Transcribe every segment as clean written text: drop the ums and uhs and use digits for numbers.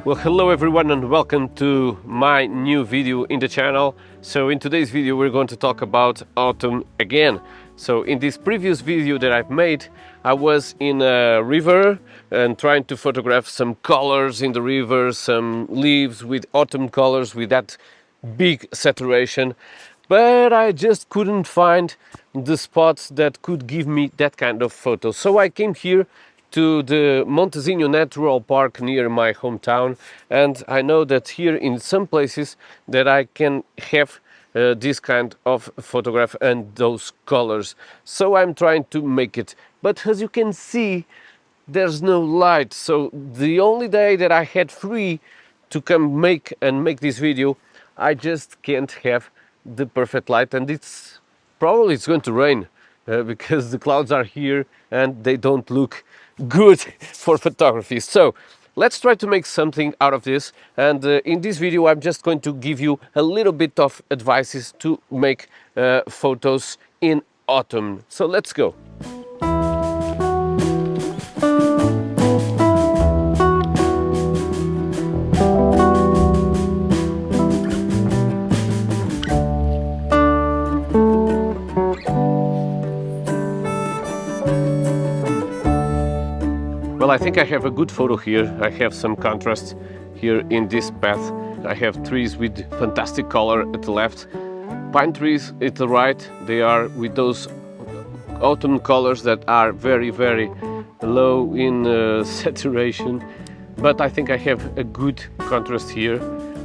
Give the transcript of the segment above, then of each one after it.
Well, hello everyone and welcome to my new video in the channel. So in today's video we're going to talk about autumn again. So in this previous video that I've made, I was in a river and trying to photograph some colors in the river, some leaves with autumn colors with that big saturation, but I just couldn't find the spots that could give me that kind of photo. So I came here to the Montezinho Natural Park near my hometown, and I know that here in some places that I can have this kind of photograph and those colors. So I'm trying to make it, but as you can see, there's no light. So the only day that I had free to come make this video, I just can't have the perfect light, and it's going to rain because the clouds are here and they don't look good for photography. So let's try to make something out of this, and in this video I'm just going to give you a little bit of advices to make photos in autumn. So let's go. Well, I think I have a good photo here. I have some contrast here in this path. I have trees with fantastic color at the left, pine trees at the right. They are with those autumn colors that are very, very low in saturation. But I think I have a good contrast here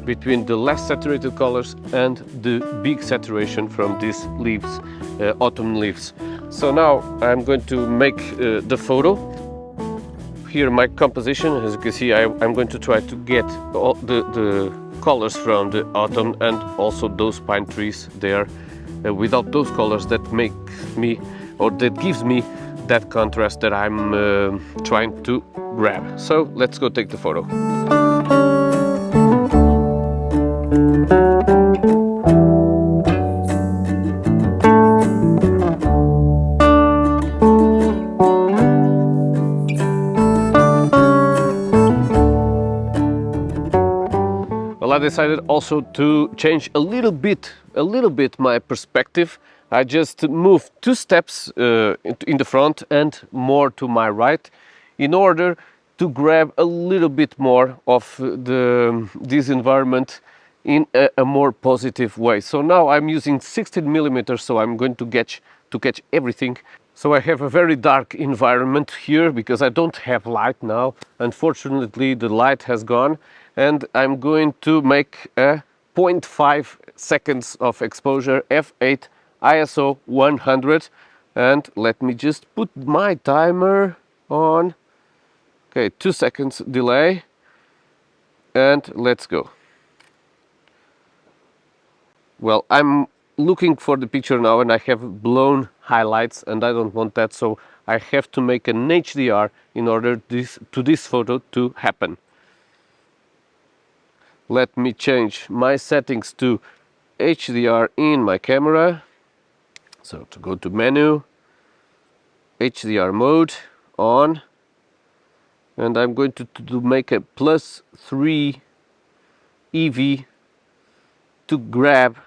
between the less saturated colors and the big saturation from these leaves, autumn leaves. So now I'm going to make the photo. Here my composition, as you can see, I'm going to try to get all the colors from the autumn and also those pine trees there without those colors that make me, or that gives me that contrast that I'm trying to grab. So let's go take the photo. Well, I decided also to change a little bit my perspective. I just moved 2 steps in the front and more to my right in order to grab a little bit more of this environment in a more positive way. So now I'm using 16mm, so I'm going to catch everything. So I have a very dark environment here because I don't have light now. Unfortunately, the light has gone, and I'm going to make a 0.5 seconds of exposure, f8 ISO 100, and let me just put my timer on. Okay, 2 seconds delay, and let's go. Well, I'm looking for the picture now and I have blown highlights and I don't want that, so I have to make an HDR in order this photo to happen. Let me change my settings to HDR in my camera. So to go to menu, HDR mode on, and I'm going to make a +3 EV to grab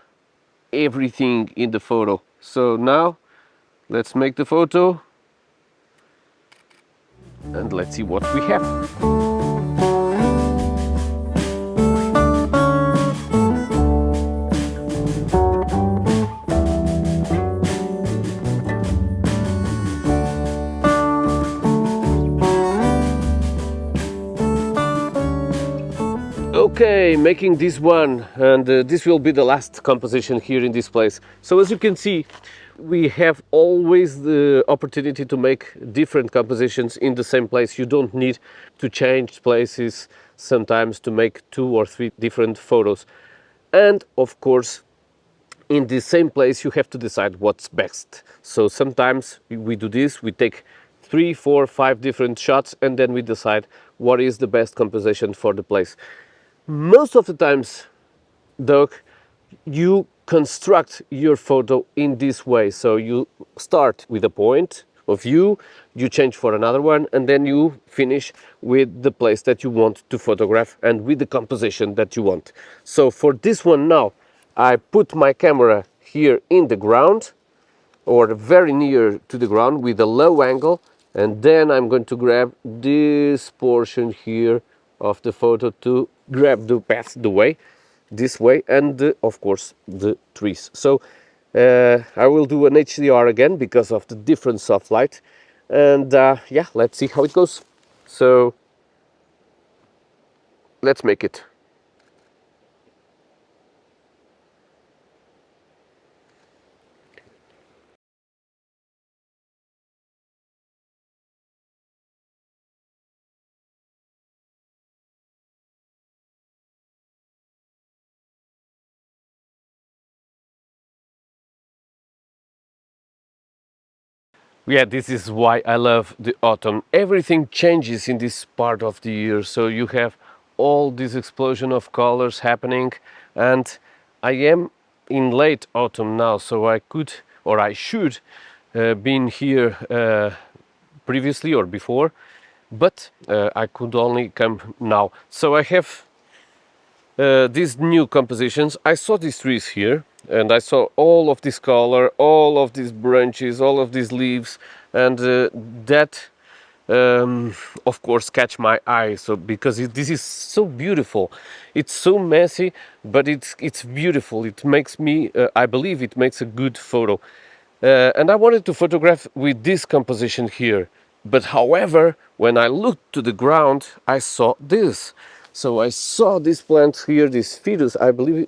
everything in the photo. So now let's make the photo and let's see what we have. Okay, making this one, and this will be the last composition here in this place. So as you can see, we have always the opportunity to make different compositions in the same place. You don't need to change places sometimes to make 2 or 3 different photos. And of course, in the same place you have to decide what's best. So sometimes we do this, we take 3, 4, 5 different shots and then we decide what is the best composition for the place. Most of the times, Doug, you construct your photo in this way. So you start with a point, of you, you change for another one, and then you finish with the place that you want to photograph and with the composition that you want. So for this one now, I put my camera here in the ground, or very near to the ground with a low angle, and then I'm going to grab this portion here of the photo to grab the path the way this way, and of course the trees. So I will do an HDR again because of the difference of light, and yeah, let's see how it goes. So let's make it. Yeah, this is why I love the autumn. Everything changes in this part of the year, so you have all this explosion of colors happening, and I am in late autumn now, so I could, or I should, been here previously or before, but I could only come now. So I have these new compositions. I saw these trees here, and I saw all of this color, all of these branches, all of these leaves, and that of course catch my eye. So because this is so beautiful, it's so messy, but it's beautiful. It makes me I believe it makes a good photo, and I wanted to photograph with this composition here. But however, when I looked to the ground, I saw this. So I saw these plants here, this fetus, I believe.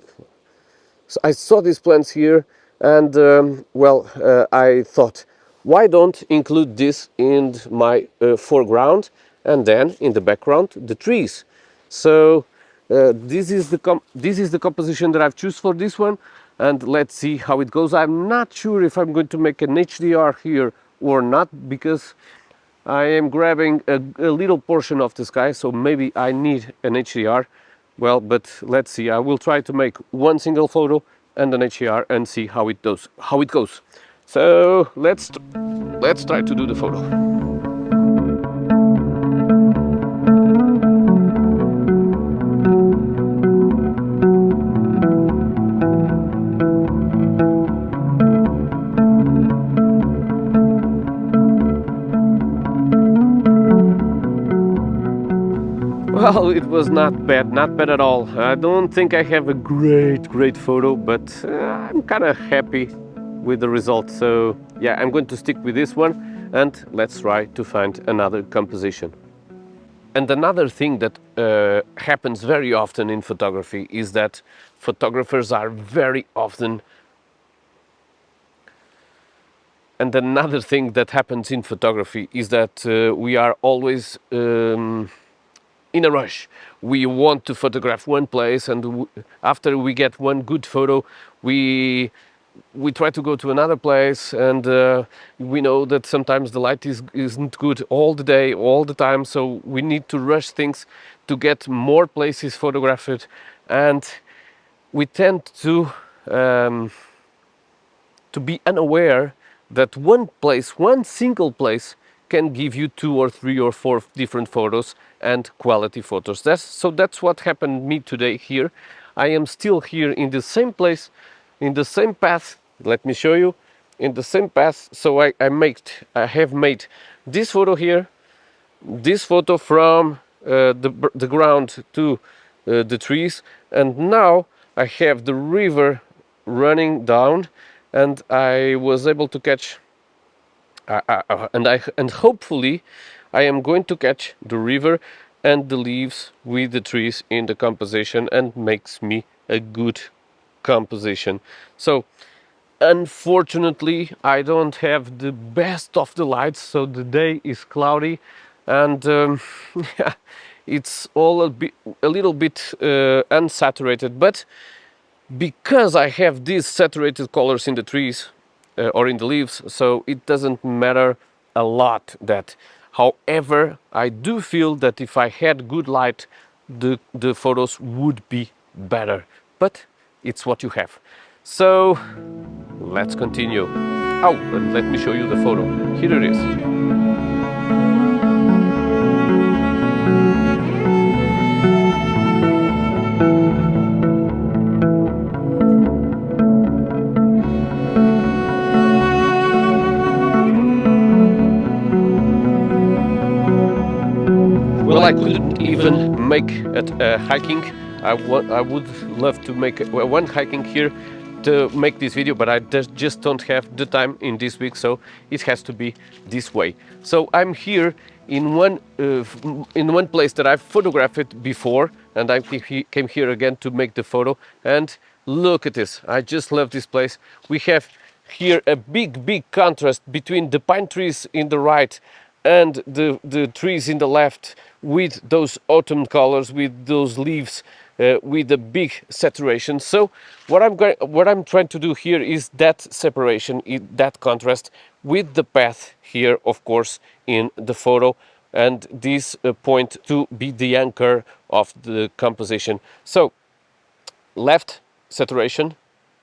So I saw these plants here, and well, I thought, why don't include this in my foreground, and then in the background the trees. So this is the composition that I've choose for this one, and let's see how it goes. I'm not sure if I'm going to make an HDR here or not, because I am grabbing a little portion of the sky, so maybe I need an HDR. Well, but let's see. I will try to make one single photo and an HDR and see how it goes. So let's try to do the photo. Well, it was not bad at all. I don't think I have a great photo, but I'm kind of happy with the result. So yeah, I'm going to stick with this one, and let's try to find another composition. And another thing that happens very often in photography is that photographers are very often. And another thing that happens in photography is that we are always in a rush. We want to photograph one place, and after we get one good photo, we try to go to another place, and we know that sometimes the light isn't good all the day, all the time, so we need to rush things to get more places photographed, and we tend to be unaware that one place, one single place, can give you 2 or 3 or 4 different photos and quality photos. That's what happened to me today here. I am still here in the same place, in the same path. Let me show you. In the same path. So I have made this photo here, this photo from the ground to the trees, and now I have the river running down, and I was able to catch and hopefully I am going to catch the river and the leaves with the trees in the composition, and makes me a good composition. So unfortunately I don't have the best of the lights, so the day is cloudy, and yeah, it's all a little bit unsaturated, but because I have these saturated colors in the trees or in the leaves, so it doesn't matter a lot that. However, I do feel that if I had good light, the photos would be better, but it's what you have. So let's continue. Oh, and let me show you the photo. Here it is. Well, I couldn't even make it hiking. I would love to make one hiking here to make this video, but I just don't have the time in this week, so it has to be this way. So I'm here in one place that I've photographed before, and I came here again to make the photo. And look at this! I just love this place. We have here a big contrast between the pine trees in the right and the trees in the left, with those autumn colors, with those leaves, with a big saturation. So what I'm trying to do here is that separation, that contrast with the path here, of course, in the photo, and this point to be the anchor of the composition. So left saturation,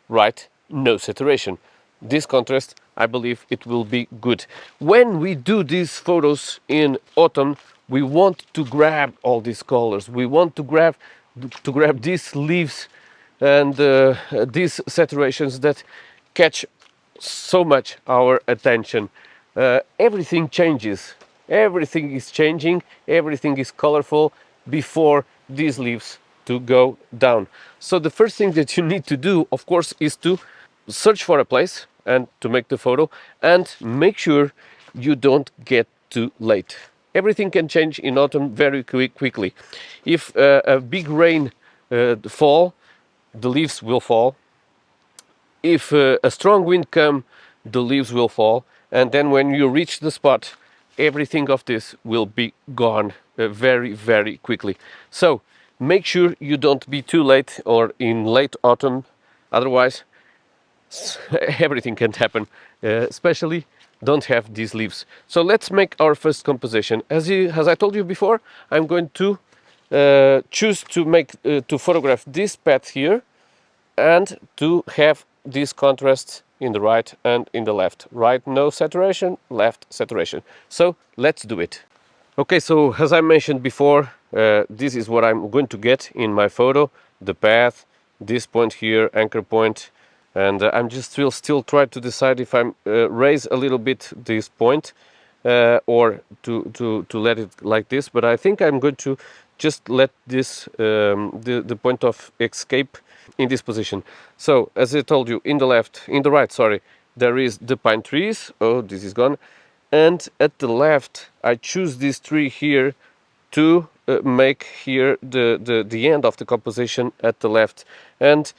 right no saturation. This contrast, I believe it will be good. When we do these photos in autumn, we want to grab all these colors. We want to grab these leaves and these saturations that catch so much our attention. Everything changes. Everything is changing. Everything is colorful before these leaves to go down. So the first thing that you need to do, of course, is to search for a place and to make the photo, and make sure you don't get too late. Everything can change in autumn very quickly. If a big rain fall, the leaves will fall. If a strong wind come, the leaves will fall, and then when you reach the spot, everything of this will be gone very quickly. So make sure you don't be too late or in late autumn, otherwise everything can happen, especially don't have these leaves. So let's make our first composition. As I told you before, I'm going to choose to photograph this path here, and to have this contrast in the right and in the left. Right no saturation, left saturation. So let's do it. Okay, so as I mentioned before, this is what I'm going to get in my photo: the path, this point here, anchor point, and I'm just still trying to decide if I'm raise a little bit this point or to let it like this. But I think I'm going to just let this the point of escape in this position. So as I told you, in the right, sorry, there is the pine trees. Oh, this is gone. And at the left, I choose this tree here to make here the end of the composition at the left. And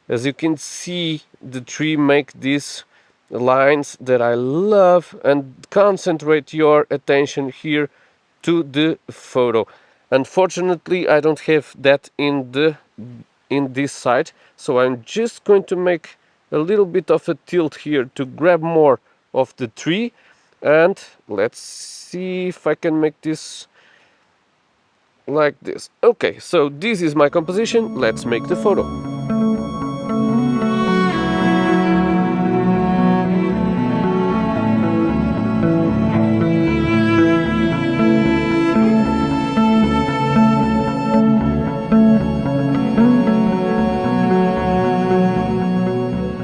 as you can see, the tree make these lines that I love, and concentrate your attention here to the photo. Unfortunately, I don't have that in this side, so I'm just going to make a little bit of a tilt here to grab more of the tree. And let's see if I can make this like this. Okay, so this is my composition. Let's make the photo.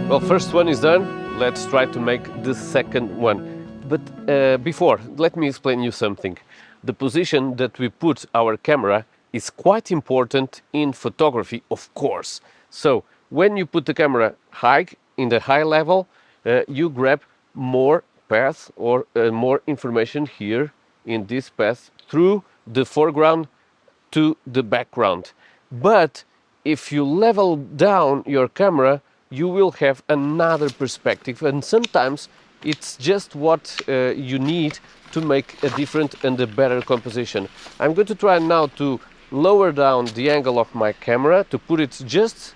Well, first one is done. Let's try to make the second one. But before, let me explain you something. The position that we put our camera is quite important in photography, of course. So when you put the camera high, in the high level, you grab more path or more information here in this path through the foreground to the background. But if you level down your camera, you will have another perspective, and sometimes it's just what you need to make a different and a better composition. I'm going to try now to lower down the angle of my camera, to put it just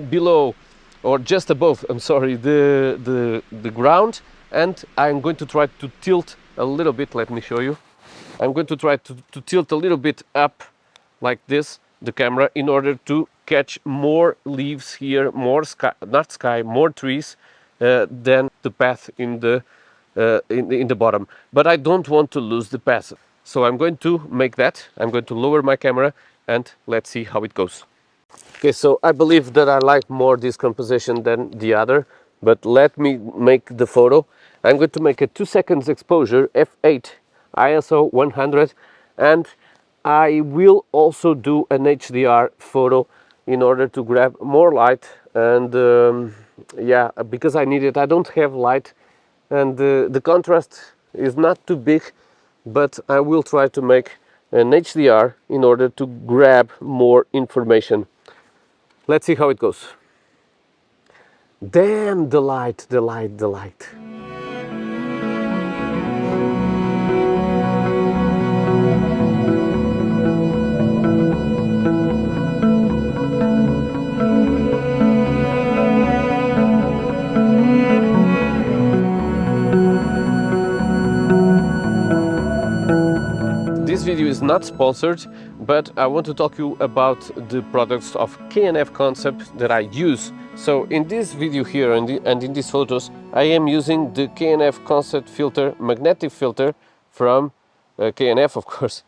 below or just above, I'm sorry, the ground, and I'm going to try to tilt a little bit. Let me show you. I'm going to try to tilt a little bit up like this, the camera, in order to catch more leaves here, more sky, not sky, more trees than the path in the bottom. But I don't want to lose the path, so I'm going to make that. I'm going to lower my camera and let's see how it goes. Okay, so I believe that I like more this composition than the other, but let me make the photo. I'm going to make a 2 seconds exposure, f8, ISO 100, and I will also do an HDR photo in order to grab more light. And yeah, because I need it. I don't have light, and the contrast is not too big, but I will try to make an HDR in order to grab more information. Let's see how it goes. Damn, the light, the light, the light. This video is not sponsored, but I want to talk to you about the products of KFconcept that I use. So in this video here and in these photos, I am using the KFconcept filter, magnetic filter from KNF, of course,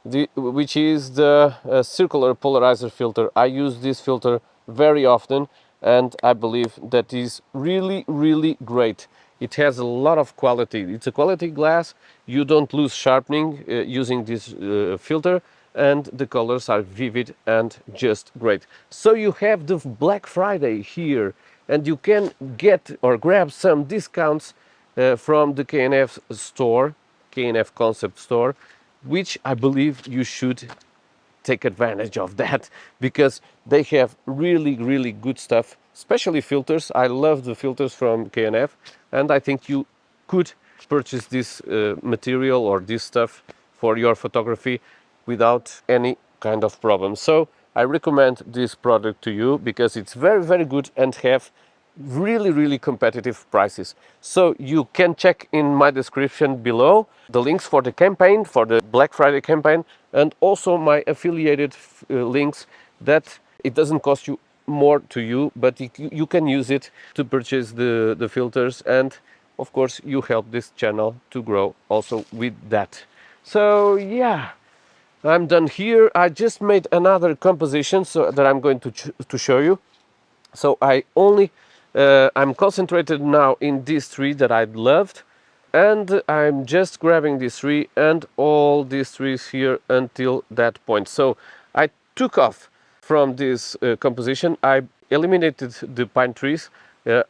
which is the circular polarizer filter. I use this filter very often, and I believe that is really, really great. It has a lot of quality. It's a quality glass. You don't lose sharpening using this filter, and the colors are vivid and just great. So you have the Black Friday here, and you can get or grab some discounts from the KNF store, KFconcept store, which I believe you should take advantage of that, because they have really, really good stuff, especially filters. I love the filters from KNF, and I think you could purchase this material or this stuff for your photography without any kind of problem. So I recommend this product to you because it's very, very good and have really, really competitive prices. So you can check in my description below the links for the campaign, for the Black Friday campaign, and also my affiliated links that it doesn't cost you more to you, but you can use it to purchase the filters, and of course you help this channel to grow also with that. So yeah, I'm done here. I just made another composition so that I'm going to show you. So I'm concentrated now in these three that I loved, and I'm just grabbing these three and all these trees here until that point. So I took off from this composition. I eliminated the pine trees,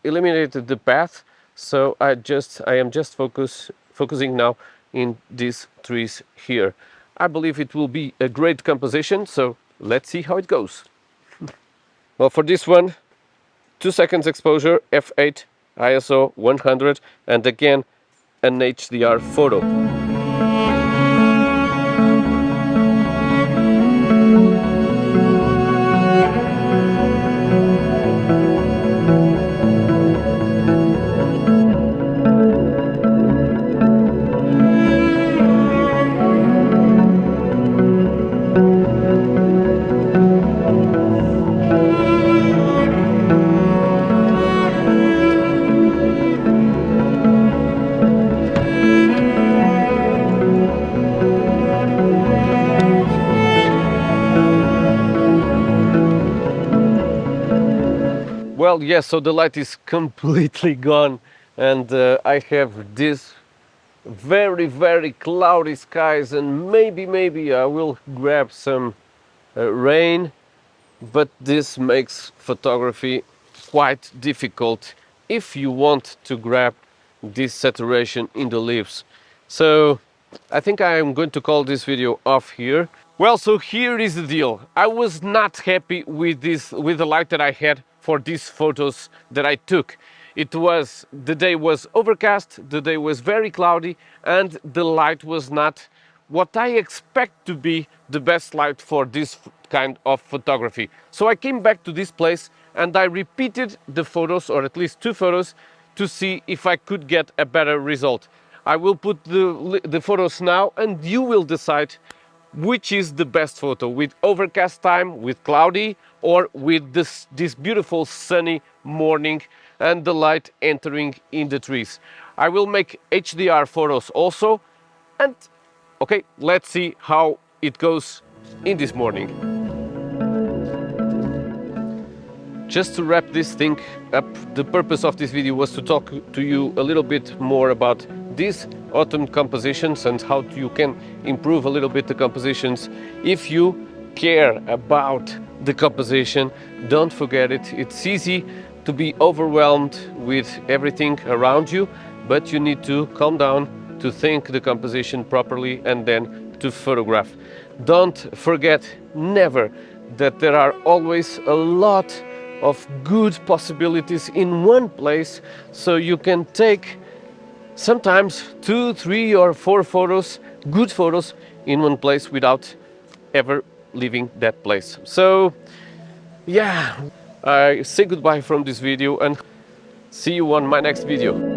eliminated the path. So I am just focusing now in these trees here. I believe it will be a great composition. So let's see how it goes. Well, for this one, 2 seconds exposure, f8, ISO 100, and again an HDR photo. Well, yes, so the light is completely gone, and I have this very, very cloudy skies, and maybe I will grab some rain, but this makes photography quite difficult if you want to grab this saturation in the leaves. So I think I am going to call this video off here. Well, so here is the deal. I was not happy with the light that I had for these photos that I took. The day was overcast, the day was very cloudy, and the light was not what I expect to be the best light for this kind of photography. So I came back to this place and I repeated the photos, or at least 2 photos, to see if I could get a better result. I will put the photos now, and you will decide which is the best photo, with overcast time, with cloudy, or with this beautiful sunny morning. and the light entering in the trees. I will make HDR photos also, and okay, let's see how it goes in this morning. Just to wrap this thing up, the purpose of this video was to talk to you a little bit more about these autumn compositions and how you can improve a little bit the compositions. If you care about the composition, don't forget it. It's easy to be overwhelmed with everything around you, but you need to calm down, to think the composition properly, and then to photograph. Don't forget, never, that there are always a lot of good possibilities in one place, so you can take sometimes 2, 3 or 4 photos, good photos, in one place without ever leaving that place. So yeah, I say goodbye from this video and see you on my next video.